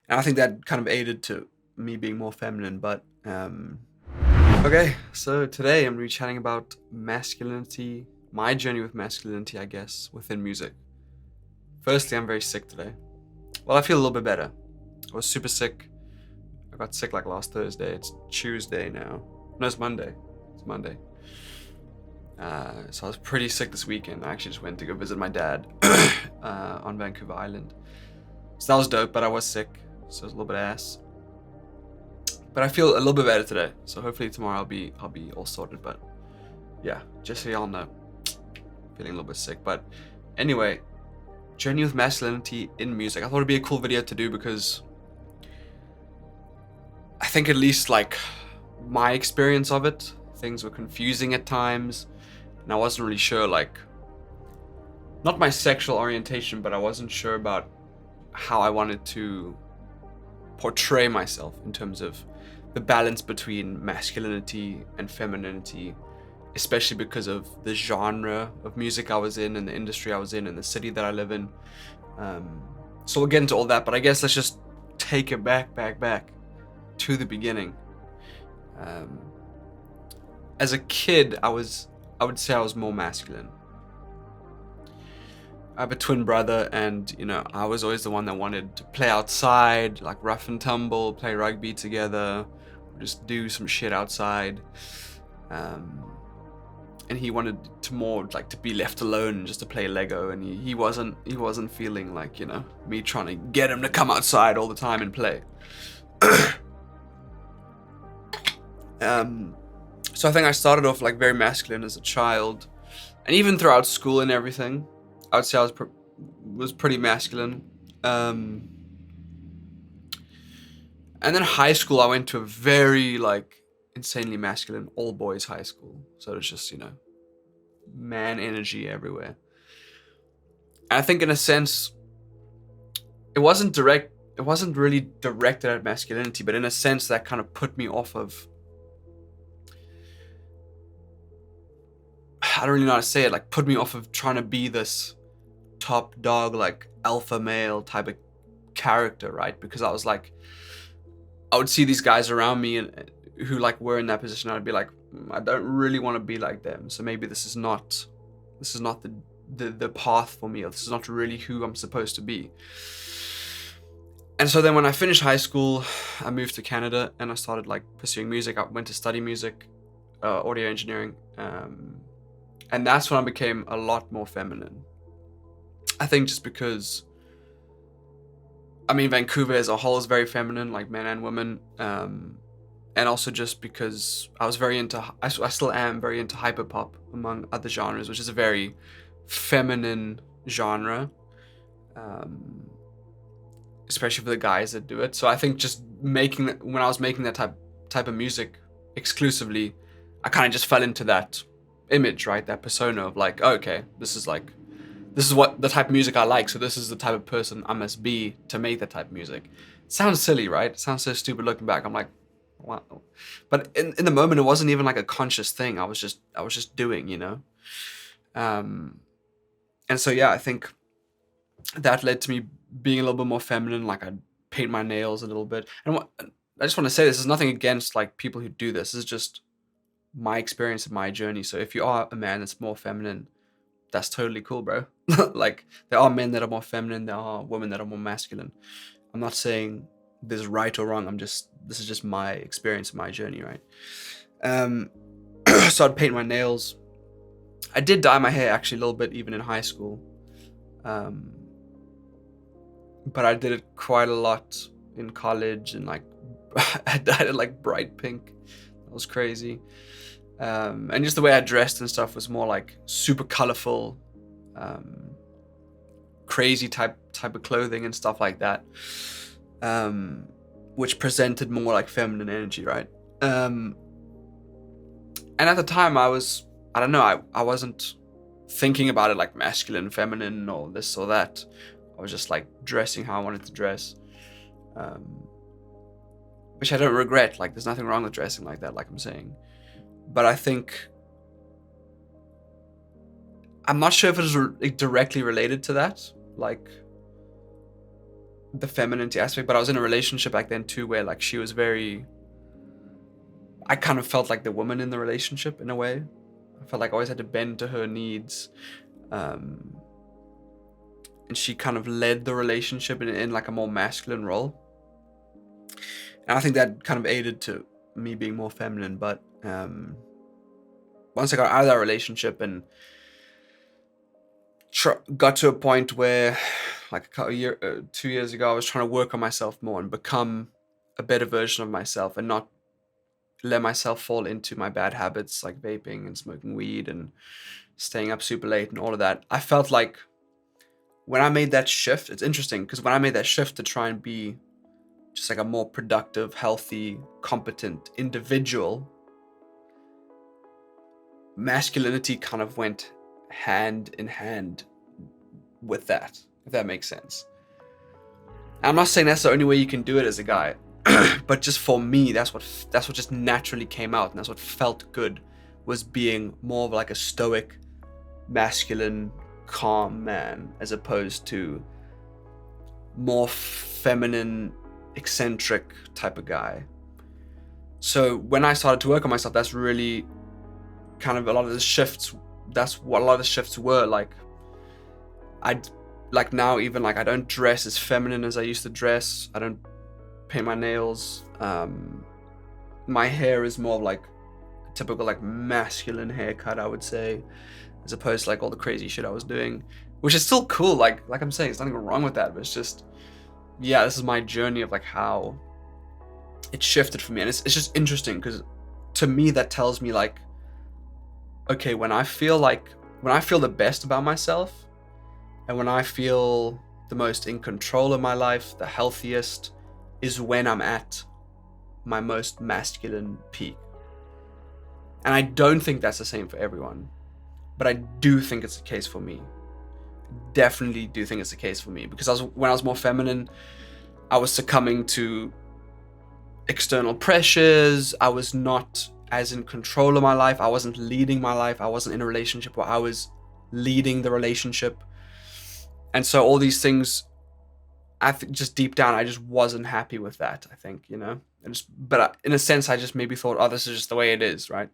And I think that kind of aided to me being more feminine. But okay, so today I'm really chatting about masculinity, my journey with masculinity, I guess, within music. Firstly, I'm very sick today. Well, I feel a little bit better. I was super sick. I got sick like last Thursday. It's Tuesday now. No, it's Monday. It's Monday. So I was pretty sick this weekend. I actually just went to go visit my dad on Vancouver Island. So that was dope, but I was sick, so it was a little bit ass. But I feel a little bit better today, so hopefully tomorrow I'll be all sorted. But yeah, just so y'all know, feeling a little bit sick. But anyway, journey with masculinity in music. I thought it'd be a cool video to do because I think at least like my experience of it, things were confusing at times, and I wasn't really sure, like, not my sexual orientation, but I wasn't sure about how I wanted to portray myself in terms of the balance between masculinity and femininity, especially because of the genre of music I was in and the industry I was in and the city that I live in. So we'll get into all that, but I guess let's just take it back to the beginning. As a kid, I would say I was more masculine. I have a twin brother, and I was always the one that wanted to play outside, like rough and tumble, play rugby together, just do some shit outside. And he wanted to more like to be left alone and just to play Lego, and he wasn't feeling like me trying to get him to come outside all the time and play. So I think I started off like very masculine as a child, and even throughout school and everything, I would say I was pretty masculine. And then high school, I went to a very like insanely masculine all boys high school. So it's just man energy everywhere. And I think in a sense, it wasn't really directed at masculinity, but in a sense that kind of put me off of, I don't really know how to say it, like put me off of trying to be this top dog, like alpha male type of character, right? Because I was like, I would see these guys around me and who like were in that position. I'd be like, I don't really want to be like them. So maybe this is not the path for me, or this is not really who I'm supposed to be. And so then when I finished high school, I moved to Canada and I started like pursuing music. I went to study music, audio engineering. And that's when I became a lot more feminine. I think just because, Vancouver as a whole is very feminine, like men and women. And also just because I still am very into hyperpop, among other genres, which is a very feminine genre. Especially for the guys that do it. So I think just when I was making that type of music exclusively, I kind of just fell into that image, right? That persona of like, oh, okay, this is what the type of music I like, so this is the type of person I must be to make that type of music. It sounds silly, right? It sounds so stupid looking back. I'm like, wow. But in the moment, it wasn't even like a conscious thing. I was just doing, And so yeah, I think that led to me being a little bit more feminine. Like I'd paint my nails a little bit. And I just want to say, this is nothing against like people who do this. This is just my experience and my journey. So if you are a man that's more feminine, that's totally cool, bro. Like there are men that are more feminine, there are women that are more masculine. I'm not saying there's right or wrong. This is just my experience and my journey, right? So I'd paint my nails. I did dye my hair actually a little bit even in high school. But I did it quite a lot in college, and like I dyed it like bright pink. That was crazy. And just the way I dressed and stuff was more like super colorful, crazy type of clothing and stuff like that, which presented more like feminine energy, right? And at the time I wasn't thinking about it like masculine, feminine, or this or that. I was just like dressing how I wanted to dress, which I don't regret. Like there's nothing wrong with dressing like that, like I'm saying. But I think, I'm not sure if it is directly related to that. Like, the femininity aspect, but I was in a relationship back then too where like she was very, I kind of felt like the woman in the relationship in a way. I felt like I always had to bend to her needs. Um, and she kind of led the relationship in like a more masculine role. And I think that kind of aided to me being more feminine. But once I got out of that relationship and got to a point where, like 2 years ago, I was trying to work on myself more and become a better version of myself and not let myself fall into my bad habits like vaping and smoking weed and staying up super late and all of that. I felt like when I made that shift, it's interesting because when I made that shift to try and be just like a more productive, healthy, competent individual, masculinity kind of went hand in hand with that, if that makes sense. I'm not saying that's the only way you can do it as a guy, but just for me, that's what just naturally came out, and that's what felt good, was being more of like a stoic, masculine, calm man, as opposed to more feminine, eccentric type of guy. So when I started to work on myself, that's really kind of a lot of the shifts. That's what a lot of the shifts were like. Like now, even like I don't dress as feminine as I used to dress. I don't paint my nails. My hair is more of like a typical like masculine haircut, I would say, as opposed to like all the crazy shit I was doing, which is still cool. Like I'm saying, there's nothing wrong with that, but it's just, yeah, this is my journey of like how it shifted for me. And it's just interesting because to me that tells me like, okay, when I feel the best about myself and when I feel the most in control of my life, the healthiest, is when I'm at my most masculine peak. And I don't think that's the same for everyone, but I do think it's the case for me. Definitely do think it's the case for me, because when I was more feminine, I was succumbing to external pressures. I was not as in control of my life. I wasn't leading my life. I wasn't in a relationship where I was leading the relationship. And so all these things, just deep down, I just wasn't happy with that, I think, but in a sense, I just maybe thought, oh, this is just the way it is, right?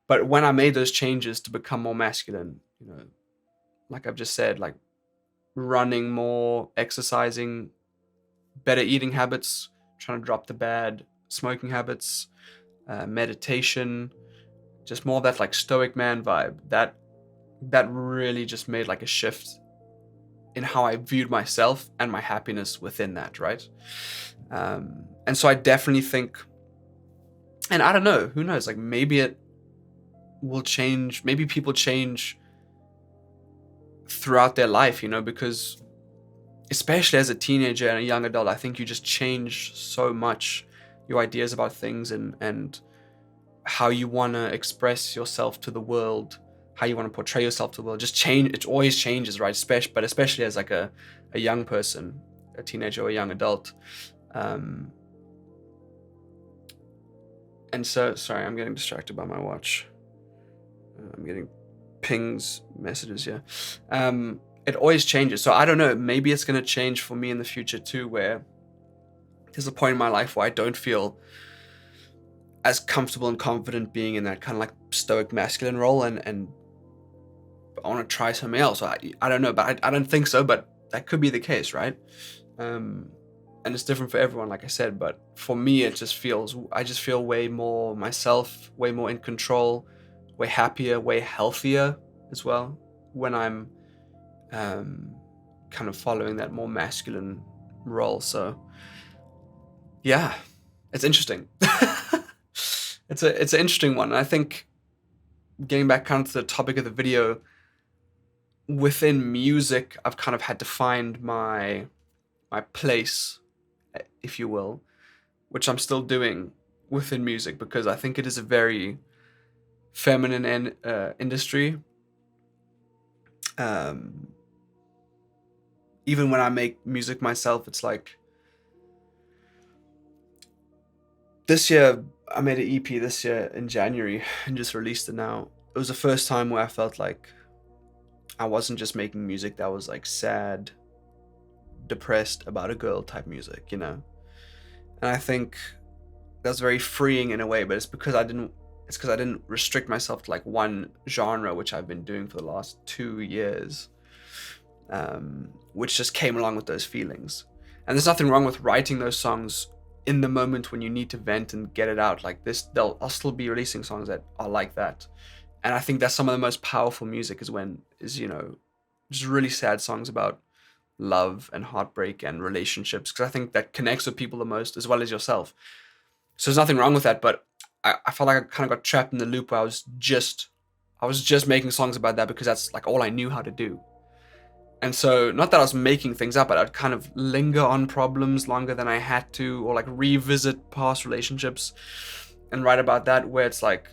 But when I made those changes to become more masculine, like I've just said, like running more, exercising, better eating habits, trying to drop the bad smoking habits, meditation, just more of that like stoic man vibe, that really just made like a shift in how I viewed myself and my happiness within that, right? And so I definitely think, and I don't know, who knows, like maybe it will change, maybe people change throughout their life, because especially as a teenager and a young adult, I think you just change so much your ideas about things and how you want to express yourself to the world, how you want to portray yourself to the world. Just change. It always changes, right? Especially as like a young person, a teenager or a young adult. And so, sorry, I'm getting distracted by my watch. I'm getting pings, messages here. It always changes. So I don't know, maybe it's going to change for me in the future too, where there's a point in my life where I don't feel as comfortable and confident being in that kind of like stoic masculine role, and I want to try something else. I don't know, but I don't think so, but that could be the case, right? And it's different for everyone, like I said, but for me, I just feel way more myself, way more in control, way happier, way healthier as well when I'm kind of following that more masculine role. So yeah, it's interesting. It's an interesting one. And I think getting back kind of to the topic of the video, within music, I've kind of had to find my place, if you will, which I'm still doing within music, because I think it is a very feminine industry. Even when I make music myself, it's like, this year, I made an EP this year in January and just released it now. It was the first time where I felt like I wasn't just making music that was like sad, depressed about a girl type music, you know. And I think that's very freeing in a way, but it's because I didn't restrict myself to like one genre, which I've been doing for the last 2 years, which just came along with those feelings. And there's nothing wrong with writing those songs in the moment when you need to vent and get it out like this. I'll still be releasing songs that are like that. And I think that's some of the most powerful music is, you know, just really sad songs about love and heartbreak and relationships, because I think that connects with people the most, as well as yourself. So there's nothing wrong with that, but I felt like I kind of got trapped in the loop where I was just making songs about that because that's like all I knew how to do. And so, not that I was making things up, but I'd kind of linger on problems longer than I had to, or like revisit past relationships and write about that, where it's like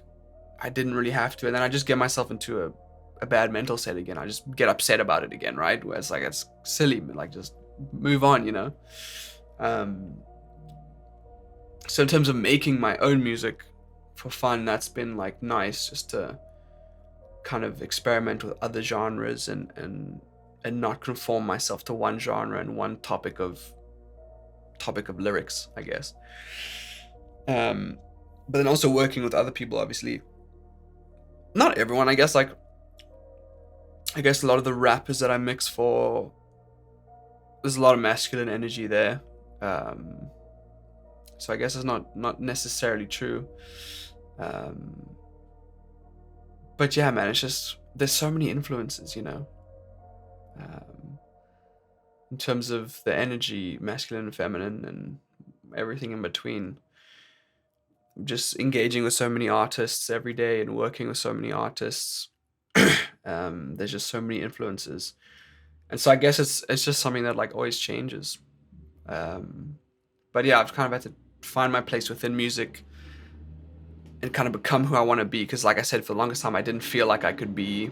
I didn't really have to, and then I just get myself into a bad mental state again. I just get upset about it again, right? Where it's like, it's silly, like just move on, you know? So in terms of making my own music for fun, that's been like nice, just to kind of experiment with other genres and not conform myself to one genre and one topic of lyrics, I guess. But then also working with other people, obviously. Not everyone, I guess. Like, I guess a lot of the rappers that I mix for, there's a lot of masculine energy there. So I guess it's not necessarily true. But yeah, man, it's just, there's so many influences, you know. In terms of the energy, masculine and feminine, and everything in between. Just engaging with so many artists every day and working with so many artists. There's just so many influences, and so I guess it's just something that like always changes. But yeah, I've kind of had to find my place within music and kind of become who I want to be, because like I said, for the longest time I didn't feel like I could be.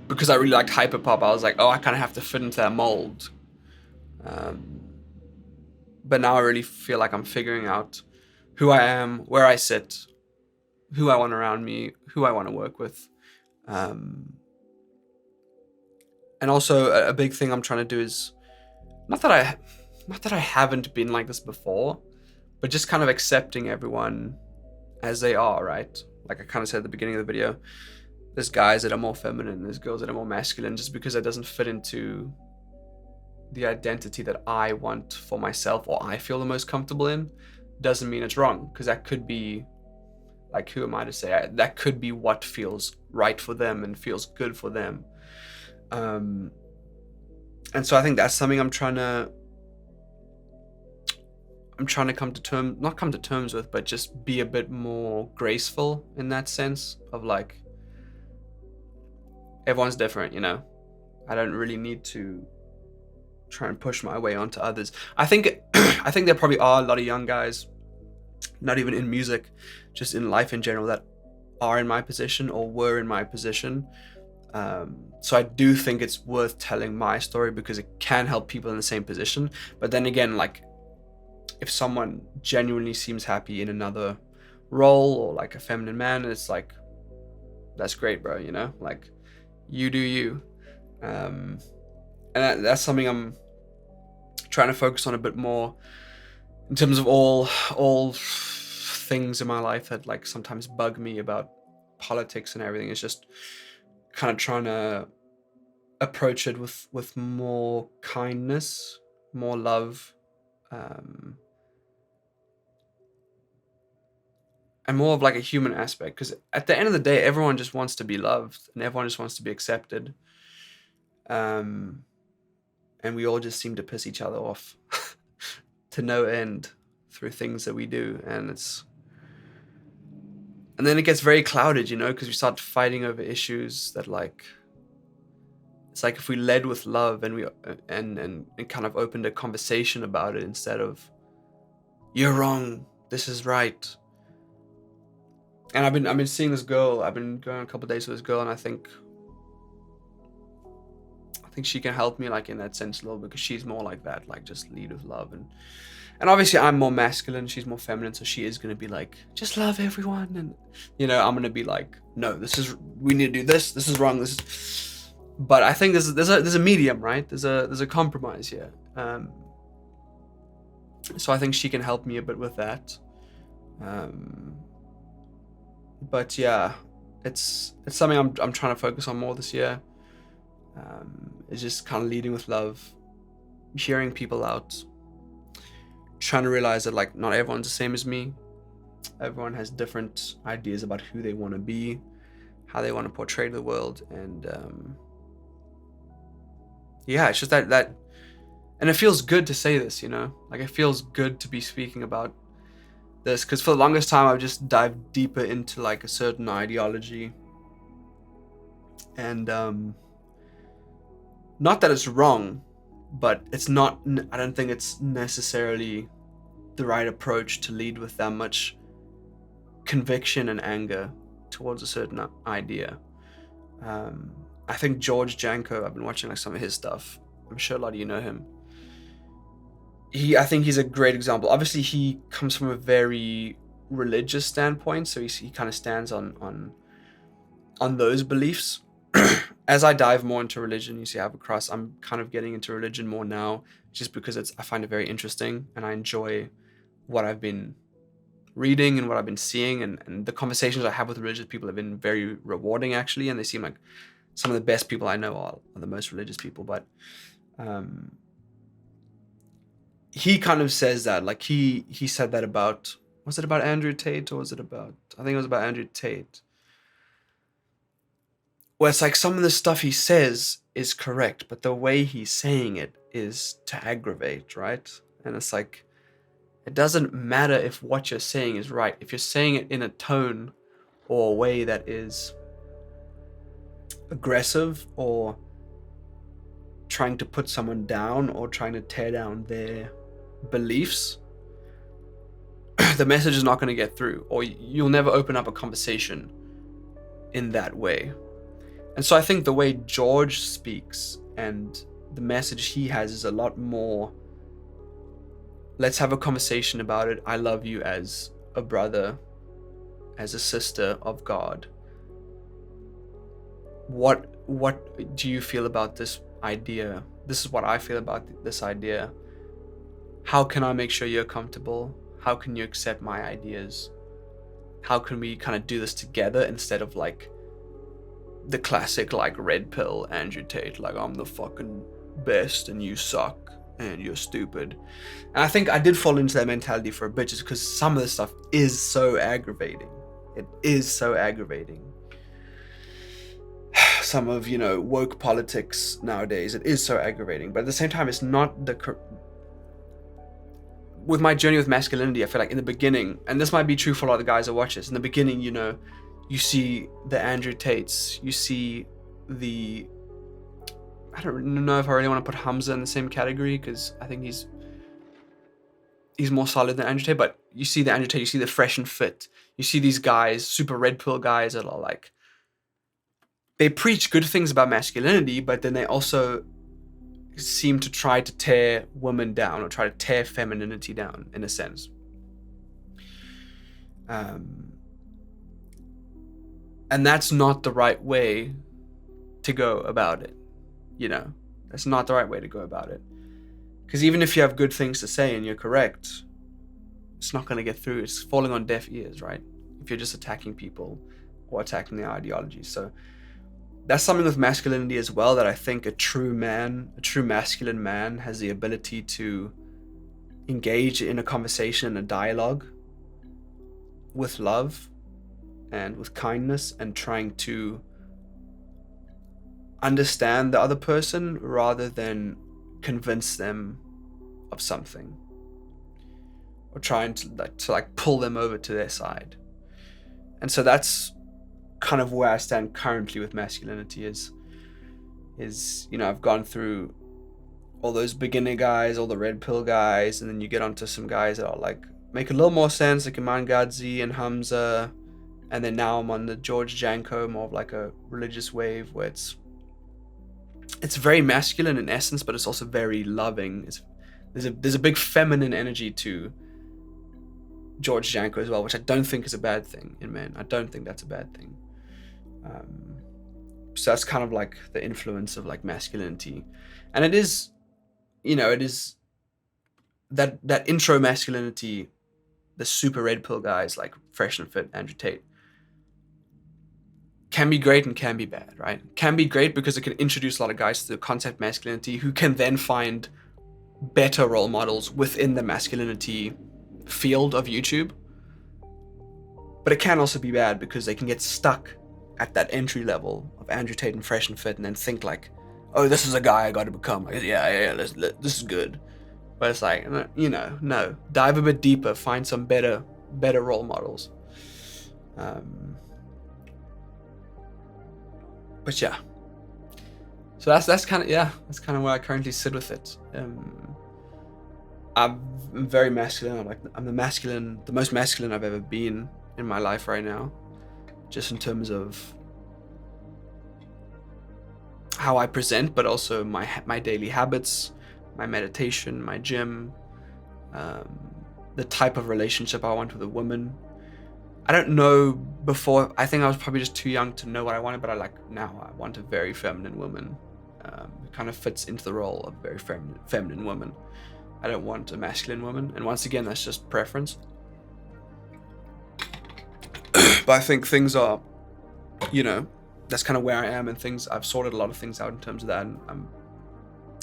Because I really liked hyperpop, I was like, oh, I kind of have to fit into that mold. But now I really feel like I'm figuring out who I am, where I sit, who I want around me, who I want to work with. And also a big thing I'm trying to do is, not that I haven't been like this before, but just kind of accepting everyone as they are, right? Like I kind of said at the beginning of the video, there's guys that are more feminine, there's girls that are more masculine. Just because that doesn't fit into the identity that I want for myself, or I feel the most comfortable in, doesn't mean it's wrong. Because that could be, like, who am I to say? That could be what feels right for them and feels good for them. And so I think that's something I'm trying to not come to terms with, but just be a bit more graceful in that sense of like, everyone's different, you know? I don't really need to try and push my way onto others. I think there probably are a lot of young guys, not even in music, just in life in general, that are in my position or were in my position. So I do think it's worth telling my story because it can help people in the same position. But then again, like, if someone genuinely seems happy in another role, or like a feminine man, it's like, that's great, bro, you know? Like, you do you. And that's something I'm trying to focus on a bit more, in terms of all things in my life that like sometimes bug me about politics and everything. It's just kind of trying to approach it with more kindness, more love, and more of like a human aspect. Because at the end of the day, everyone just wants to be loved and everyone just wants to be accepted. And we all just seem to piss each other off to no end through things that we do. And then it gets very clouded, you know, because we start fighting over issues that, like, it's like if we led with love and we and kind of opened a conversation about it, instead of, you're wrong, this is right. And I've been seeing this girl. I've been going a couple of days with this girl, and I think she can help me, like, in that sense a little bit, because she's more like that, like, just lead with love. And obviously I'm more masculine, she's more feminine, so she is going to be like, just love everyone. And, you know, I'm going to be like, no, we need to do this is wrong, But I think there's a medium, right? There's a compromise here. So I think she can help me a bit with that. But yeah, it's something I'm trying to focus on more this year. It's just kind of leading with love, hearing people out, trying to realize that like not everyone's the same as me. Everyone has different ideas about who they want to be, how they want to portray the world, and yeah, it's just that, and it feels good to say this, like it feels good to be speaking about this, because for the longest time I've just dived deeper into like a certain ideology, and not that it's wrong, but it's not, I don't think it's necessarily the right approach to lead with that much conviction and anger towards a certain idea. I think George Janko, I've been watching like some of his stuff. I'm sure a lot of you know him. I think he's a great example. Obviously, he comes from a very religious standpoint, so he kind of stands on those beliefs. As I dive more into religion, you see, I have a cross. I'm kind of getting into religion more now, just because I find it very interesting, and I enjoy what I've been reading and what I've been seeing, and the conversations I have with religious people have been very rewarding, actually, and they seem like some of the best people I know are the most religious people. But he kind of says that, like he said that about, was it about Andrew Tate, or was it about, I think it was about Andrew Tate, where it's like some of the stuff he says is correct, but the way he's saying it is to aggravate, right? And it's like, it doesn't matter if what you're saying is right. If you're saying it in a tone or a way that is aggressive or trying to put someone down or trying to tear down their beliefs, the message is not going to get through, or you'll never open up a conversation in that way. And so I think the way George speaks and the message he has is a lot more, let's have a conversation about it. I love you as a brother, as a sister of God. What do you feel about this idea? This is what I feel about this idea. How can I make sure you're comfortable? How can you accept my ideas? How can we kind of do this together, instead of like the classic like red pill Andrew Tate, like I'm the fucking best and you suck and you're stupid. And I think I did fall into that mentality for a bit, just because some of this stuff is so aggravating. It is so aggravating. Some of, woke politics nowadays, it is so aggravating. But at the same time, it's not with my journey with masculinity, I feel like in the beginning, and this might be true for a lot of the guys that watch this, in the beginning, you see the Andrew Tates, you see the, I don't know if I really want to put Hamza in the same category, because I think he's more solid than Andrew Tate, but you see the Andrew Tate, you see the Fresh and Fit, you see these guys, super red pill guys that are like, they preach good things about masculinity, but then they also seem to try to tear women down, or try to tear femininity down, in a sense. And that's not the right way to go about it. That's not the right way to go about it. Because even if you have good things to say and you're correct, it's not going to get through. It's falling on deaf ears, right? If you're just attacking people or attacking their ideologies. So that's something with masculinity as well, that I think a true masculine man has the ability to engage in a conversation and a dialogue with love and with kindness, and trying to understand the other person rather than convince them of something, or trying to pull them over to their side. And so that's kind of where I stand currently with masculinity. Is I've gone through all those beginner guys, all the red pill guys, and then you get onto some guys that are like make a little more sense, like Iman Gadzi and Hamza, and then now I'm on the George Janko, more of like a religious wave, where it's very masculine in essence, but it's also very loving. There's a big feminine energy to George Janko as well, which I don't think is a bad thing in men. I don't think that's a bad thing. So that's kind of like the influence of like masculinity. And it is, it is that intro masculinity, the super red pill guys like Fresh and Fit, Andrew Tate, can be great and can be bad, right? Can be great because it can introduce a lot of guys to the concept masculinity who can then find better role models within the masculinity field of YouTube. But it can also be bad because they can get stuck at that entry level of Andrew Tate and Fresh and Fit and then think like, oh, this is a guy I got to become. This is good. But it's like, no. Dive a bit deeper. Find some better role models. But yeah. So that's kind of where I currently sit with it. I'm very masculine. I'm the most masculine I've ever been in my life right now, just in terms of how I present, but also my daily habits, my meditation, my gym, the type of relationship I want with a woman. I don't know before. I think I was probably just too young to know what I wanted, but now I want a very feminine woman. It kind of fits into the role of a very feminine woman. I don't want a masculine woman, and once again, that's just preference. But I think things are, that's kind of where I am, and I've sorted a lot of things out in terms of that, and I'm,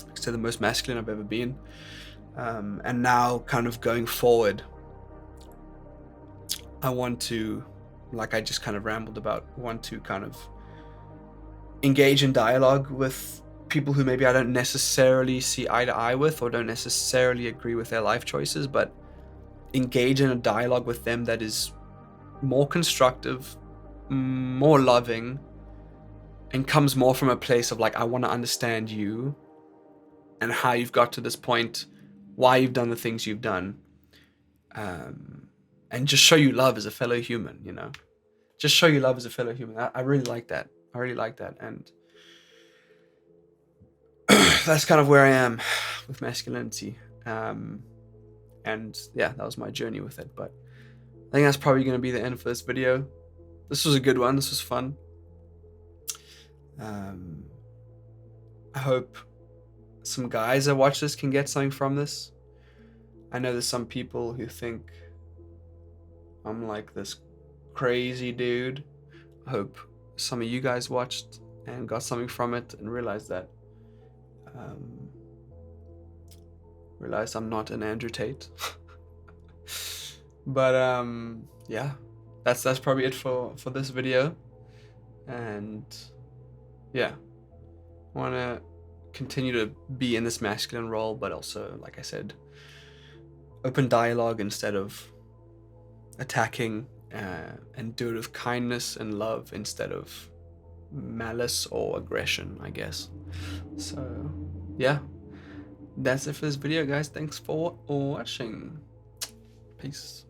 like I said, the most masculine I've ever been. And now, kind of going forward, I want to, like I just kind of rambled about, want to kind of engage in dialogue with people who maybe I don't necessarily see eye to eye with or don't necessarily agree with their life choices, but engage in a dialogue with them that is more constructive, more loving, and comes more from a place of like, I want to understand you and how you've got to this point, why you've done the things you've done, and just show you love as a fellow human, just show you love as a fellow human. I really like that. And that's kind of where I am with masculinity. And yeah, that was my journey with it. But I think that's probably going to be the end for this video. This was a good one. This was fun. I hope some guys that watch this can get something from this. I know there's some people who think I'm like this crazy dude. I hope some of you guys watched and got something from it and realized that I'm not an Andrew Tate. But yeah, that's probably it for this video. And yeah, I want to continue to be in this masculine role, but also, like I said, open dialogue instead of attacking, and do it with kindness and love instead of malice or aggression, I guess. So yeah, that's it for this video, guys. Thanks for watching. Peace.